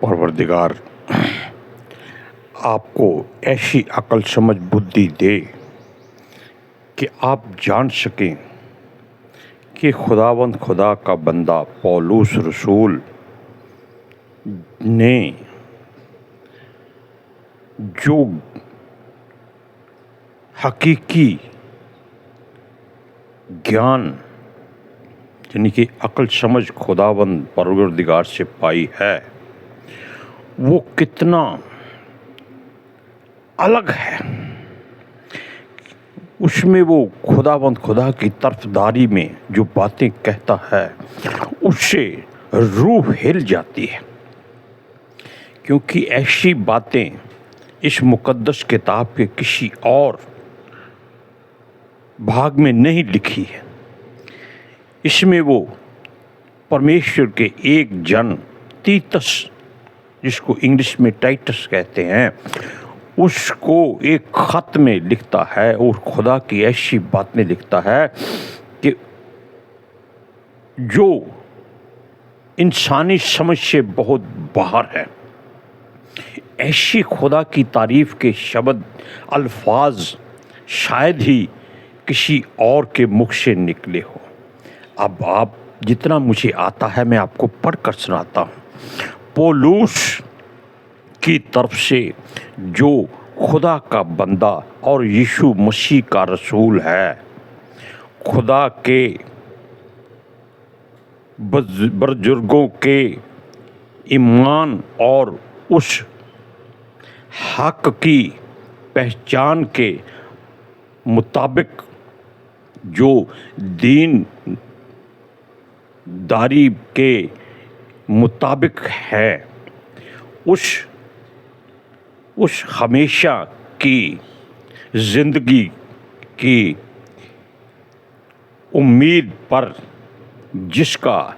परवरदिगार आपको ऐसी अक्ल समझ बुद्धि दे कि आप जान सकें कि खुदावंद खुदा का बंदा पौलुस रसूल ने जो हकीकी ज्ञान यानी कि अक्ल समझ खुदावंद परवरदिगार से पाई है वो कितना अलग है। उसमें वो खुदावंद खुदा की तरफदारी में जो बातें कहता है उससे रूह हिल जाती है, क्योंकि ऐसी बातें इस मुकद्दस किताब के किसी और भाग में नहीं लिखी है। इसमें वो परमेश्वर के एक जन तीतस, जिसको इंग्लिश में टाइटस कहते हैं, उसको एक खत में लिखता है और खुदा की ऐसी बातें लिखता है कि जो इंसानी समझ से बहुत बाहर है। ऐसी खुदा की तारीफ के शब्द अल्फाज शायद ही किसी और के मुख से निकले हो। अब आप जितना मुझे आता है मैं आपको पढ़कर सुनाता हूँ। पौलुस की तरफ से जो खुदा का बंदा और यीशु मसीह का रसूल है, खुदा के बुजुर्गों के ईमान और उस हक की पहचान के मुताबिक जो दीन दारी के मुताबिक है, उस हमेशा की ज़िंदगी की उम्मीद पर जिसका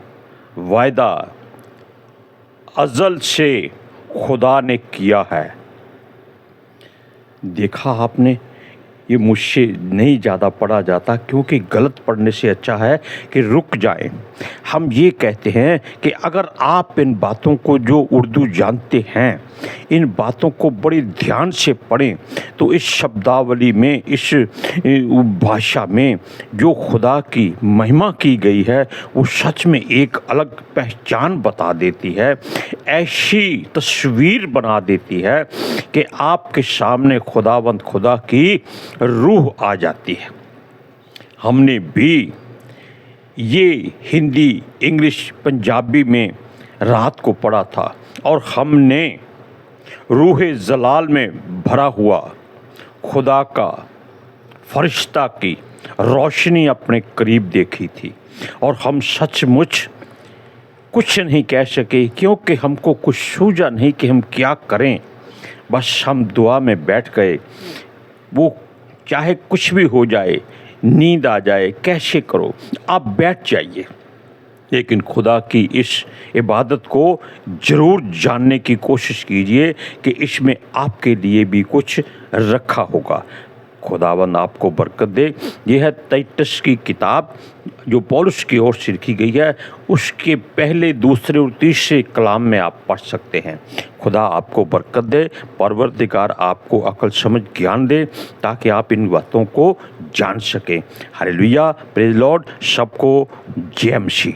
वायदा अज़ल से खुदा ने किया है। देखा आपने, ये मुझसे नहीं ज़्यादा पढ़ा जाता क्योंकि गलत पढ़ने से अच्छा है कि रुक जाएं। हम ये कहते हैं कि अगर आप इन बातों को जो उर्दू जानते हैं, इन बातों को बड़े ध्यान से पढ़ें तो इस शब्दावली में, इस भाषा में जो खुदा की महिमा की गई है वो सच में एक अलग पहचान बता देती है, ऐसी तस्वीर बना देती है कि आपके सामने खुदावंद खुदा की रूह आ जाती है। हमने भी ये हिंदी, इंग्लिश, पंजाबी में रात को पढ़ा था और हमने रूह जलाल में भरा हुआ खुदा का फरिश्ता की रोशनी अपने करीब देखी थी और हम सचमुच कुछ नहीं कह सके क्योंकि हमको कुछ सूझा नहीं कि हम क्या करें। बस हम दुआ में बैठ गए। वो चाहे कुछ भी हो जाए, नींद आ जाए, कैसे करो, आप बैठ जाइए, लेकिन खुदा की इस इबादत को ज़रूर जानने की कोशिश कीजिए कि इसमें आपके लिए भी कुछ रखा होगा। खुदावंद आपको बरकत दे। यह है तीतस की किताब जो पौलुस की ओर से लिखी गई है, उसके पहले, दूसरे और तीसरे कलाम में आप पढ़ सकते हैं। खुदा आपको बरकत दे, परवरदिगार आपको अक्ल समझ ज्ञान दे ताकि आप इन बातों को जान सकें। हालेलुया, प्रेज़ लॉर्ड, सबको जय मसीह।